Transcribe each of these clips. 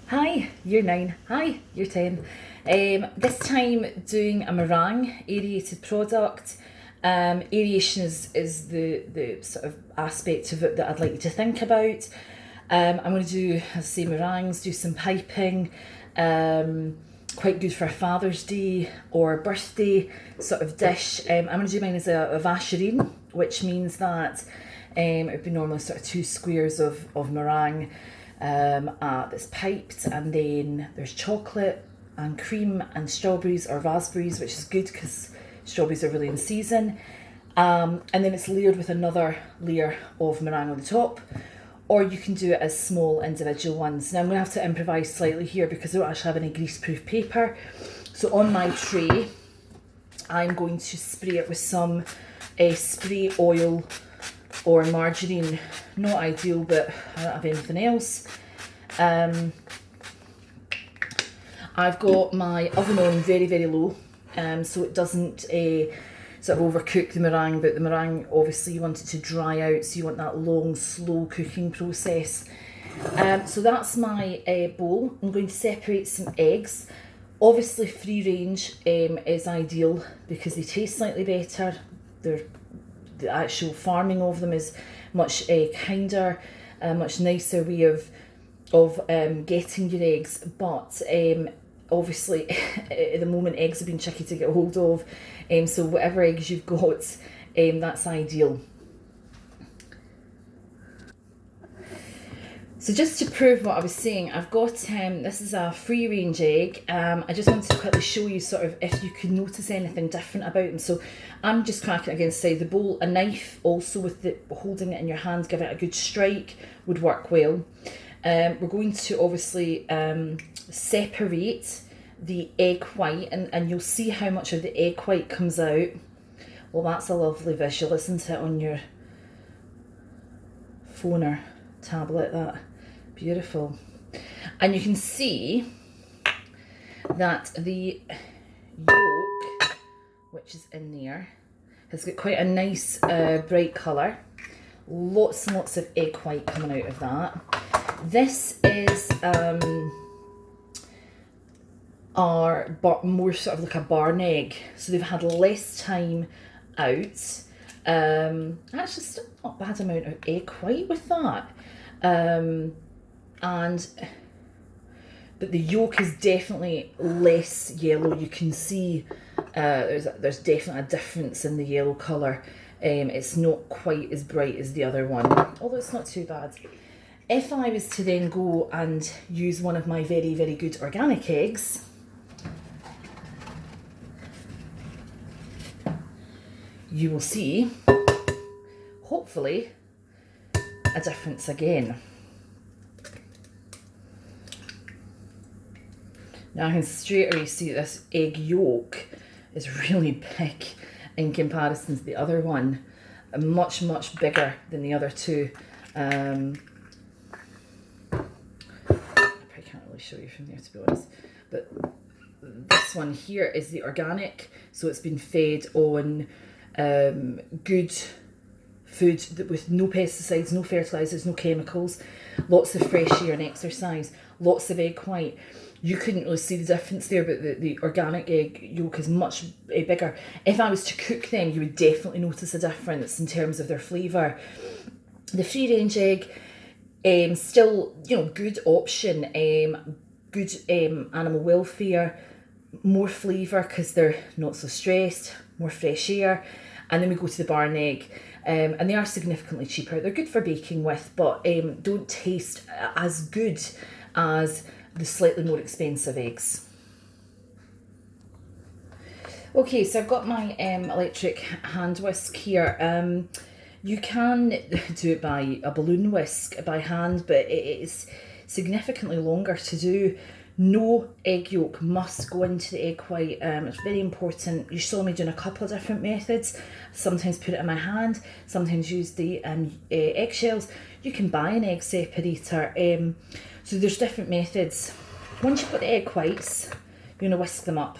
Hi, year 9. Hi, year 10. This time doing a meringue aerated product. Aeration is the sort of aspect of it that I'd like you to think about. I'm going to do, as I say, meringues, do some piping. Quite good for a Father's Day or birthday sort of dish. I'm going to do mine as a vacherine, which means that it would be normally sort of 2 squares of meringue that's piped, and then there's chocolate and cream and strawberries or raspberries, which is good because strawberries are really in season. And then it's layered with another layer of meringue on the top, or you can do it as small individual ones. Now I'm going to have to improvise slightly here because I don't actually have any greaseproof paper. So on my tray, I'm going to spray it with some spray oil or margarine. Not ideal, but I don't have anything else. I've got my oven on very, very low, so it doesn't sort of overcook the meringue, but the meringue, obviously you want it to dry out, so you want that long, slow cooking process. So that's my bowl. I'm going to separate some eggs. Obviously free range is ideal because they taste slightly better. The actual farming of them is much kinder, much nicer way of getting your eggs, but obviously at the moment eggs have been tricky to get hold of, so whatever eggs you've got, that's ideal. So just to prove what I was saying, I've got, this is a free range egg. I just wanted to quickly show you sort of if you could notice anything different about them. So I'm just cracking it against the side of the bowl. A knife also, with the holding it in your hand, give it a good strike, would work well. We're going to obviously separate the egg white, and you'll see how much of the egg white comes out. Well, that's a lovely visual, isn't it, on your phone or tablet? That beautiful. And you can see that the yolk, which is in there, has got quite a nice bright colour. Lots and lots of egg white coming out of that. This is more sort of like a barn egg, so they've had less time out. Actually, still not a bad amount of egg white with that. But the yolk is definitely less yellow. You can see there's definitely a difference in the yellow colour. It's not quite as bright as the other one, although it's not too bad. If I was to then go and use one of my very, very good organic eggs, you will see, hopefully, a difference again. Now I can straight away see that this egg yolk is really big in comparison to the other one. Much, much bigger than the other two. I can't really show you from there, to be honest. But this one here is the organic, so it's been fed on good food with no pesticides, no fertilizers, no chemicals, lots of fresh air and exercise, lots of egg white. You couldn't really see the difference there, but the organic egg yolk is much bigger. If I was to cook them, you would definitely notice a difference in terms of their flavour. The free range egg, still, good option, good animal welfare, more flavour because they're not so stressed, more fresh air. And then we go to the barn egg, and they are significantly cheaper. They're good for baking with, but don't taste as good as the slightly more expensive eggs. Okay, so I've got my electric hand whisk here. You can do it by a balloon whisk by hand, but it is significantly longer to do. No egg yolk must go into the egg white. It's very important. You saw me doing a couple of different methods. Sometimes put it in my hand, sometimes use the eggshells. You can buy an egg separator. So there's different methods. Once you've got the egg whites, you're going to whisk them up.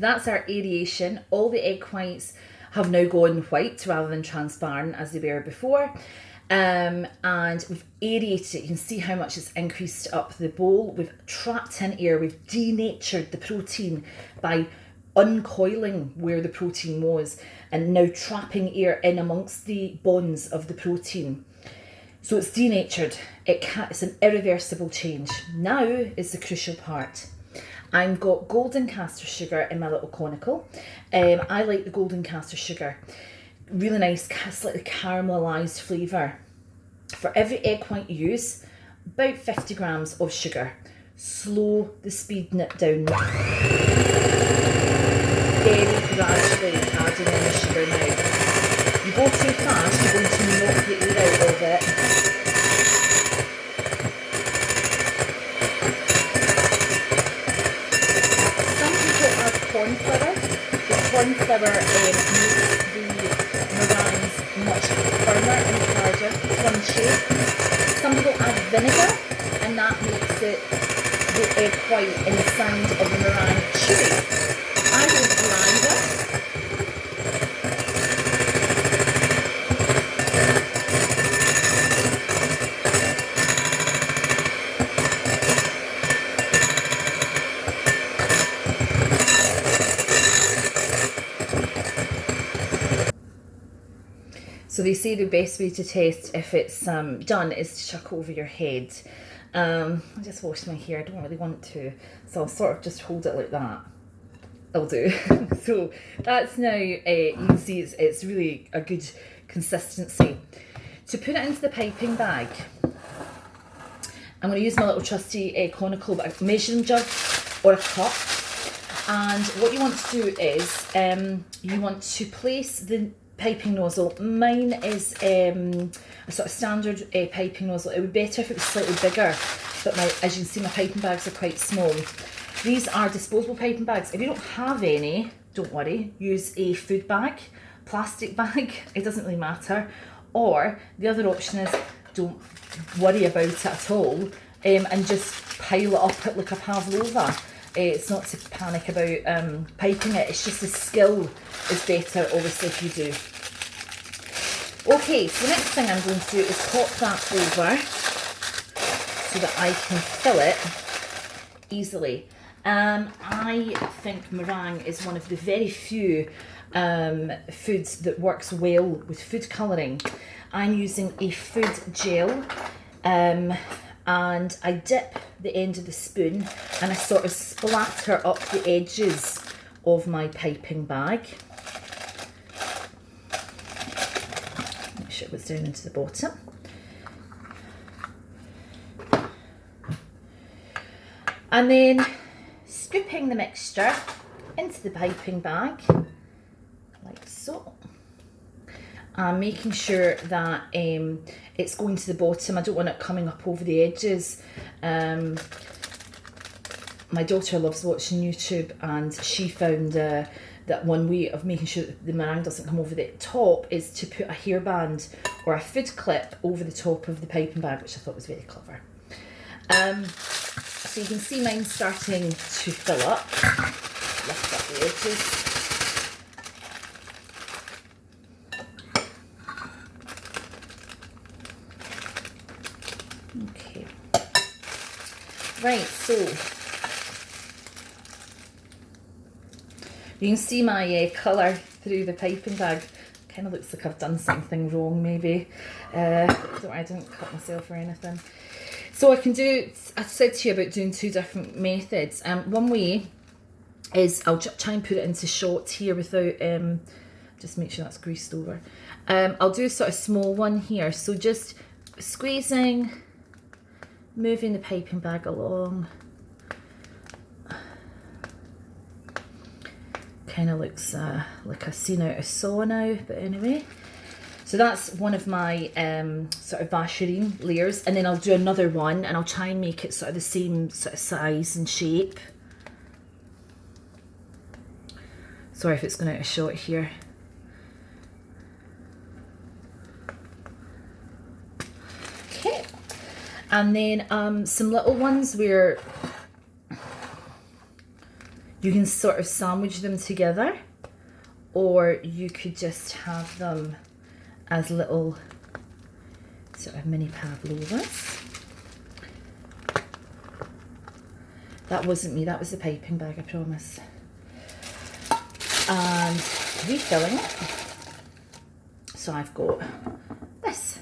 that's our aeration. All the egg whites have now gone white rather than transparent as they were before. And we've aerated it. You can see how much it's increased up the bowl. We've trapped in air. We've denatured the protein by uncoiling where the protein was and now trapping air in amongst the bonds of the protein. So it's denatured. It's an irreversible change. Now is the crucial part. I've got golden castor sugar in my little conical. I like the golden castor sugar. Really nice, slightly caramelised flavour. For every egg white you use, about 50 grams of sugar. Slow the speed nip down. Very gradually adding in the sugar now. You go too fast, you're going to knock the air out of it. Some people add corn flour. The corn flour makes the meringues much firmer and harder, crunchy. Some people add vinegar, and that makes it the egg white inside of the meringue chewy. I don't mind this. So they say the best way to test if it's done is to chuck over your head. I just washed my hair, I don't really want to, so I'll sort of just hold it like that. I'll do. So that's now, you can see it's really a good consistency. To put it into the piping bag, I'm going to use my little trusty conical, but a measuring jug or a cup. And what you want to do is you want to place the piping nozzle. Mine is a sort of standard piping nozzle. It would be better if it was slightly bigger, but as you can see, my piping bags are quite small. These are disposable piping bags. If you don't have any, don't worry, use a food bag, plastic bag, it doesn't really matter. Or the other option is don't worry about it at all and just pile it up like a pavlova. It's not to panic about piping it, it's just the skill is better obviously if you do. Okay, so the next thing I'm going to do is pop that over so that I can fill it easily. I think meringue is one of the very few foods that works well with food colouring. I'm using a food gel and I dip the end of the spoon and I sort of splatter up the edges of my piping bag. Make sure it goes down into the bottom. And then scooping the mixture into the piping bag, like so. And making sure that it's going to the bottom. I don't want it coming up over the edges. My daughter loves watching YouTube and she found that one way of making sure that the meringue doesn't come over the top is to put a hairband or a food clip over the top of the piping bag, which I thought was very clever. So you can see mine starting to fill up. Lift up the edges. Okay. Right, so you can see my colour through the piping bag. Kind of looks like I've done something wrong maybe. I didn't cut myself or anything. So I can do, I said to you about doing two different methods. One way is I'll try and put it into shots here without, just make sure that's greased over. I'll do a sort of small one here. So just squeezing, moving the piping bag along. Kind of looks like a scene out of Saw now, but anyway. So that's one of my sort of vacherine layers, and then I'll do another one and I'll try and make it sort of the same sort of size and shape. Sorry if it's going out of shot here. Okay, and then some little ones where You can sort of sandwich them together, or you could just have them as little sort of mini pavlovas. That wasn't me, that was the piping bag, I promise. And refilling. So I've got this.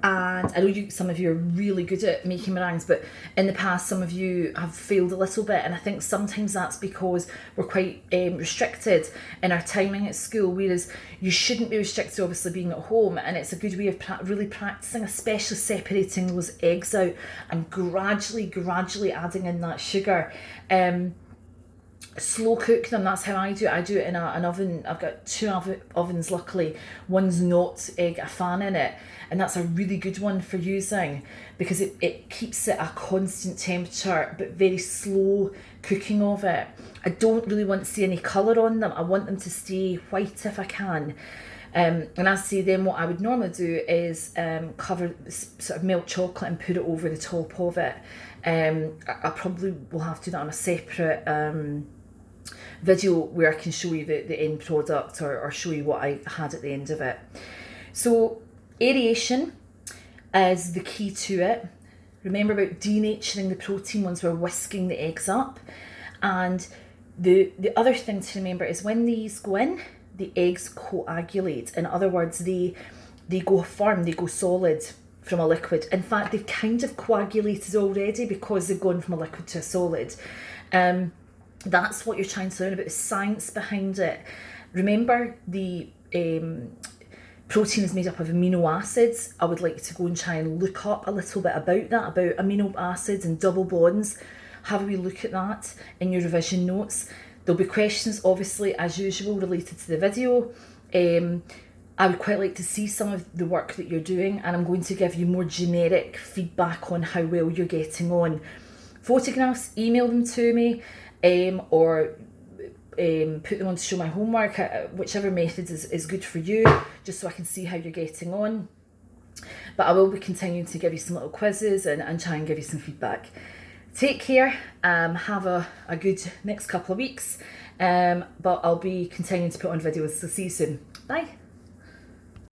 And I know some of you are really good at making meringues, but in the past some of you have failed a little bit, and I think sometimes that's because we're quite restricted in our timing at school, whereas you shouldn't be restricted, obviously, being at home. And it's a good way of really practicing, especially separating those eggs out and gradually adding in that sugar. Slow cook them, that's how I do it. I do it in an oven. I've got 2 ovens, luckily. One's not a fan in it, and that's a really good one for using because it keeps it a constant temperature but very slow cooking of it. I don't really want to see any colour on them. I want them to stay white if I can. And I say then what I would normally do is cover sort of milk chocolate and put it over the top of it. I probably will have to do that on a separate video where I can show you the end product, or show you what I had at the end of it. So aeration is the key to it. Remember about denaturing the protein once we're whisking the eggs up. And the other thing to remember is when these go in, the eggs coagulate. In other words, they go firm, they go solid from a liquid. In fact, they've kind of coagulated already because they've gone from a liquid to a solid. That's what you're trying to learn about, the science behind it. Remember, the protein is made up of amino acids. I would like to go and try and look up a little bit about that, about amino acids and double bonds. Have a wee look at that in your revision notes. There'll be questions, obviously, as usual, related to the video. I would quite like to see some of the work that you're doing, and I'm going to give you more generic feedback on how well you're getting on. Photographs, email them to me, or put them on to show my homework, whichever method is good for you, just so I can see how you're getting on. But I will be continuing to give you some little quizzes and try and give you some feedback. Take care, have a good next couple of weeks, but I'll be continuing to put on videos, so see you soon. Bye.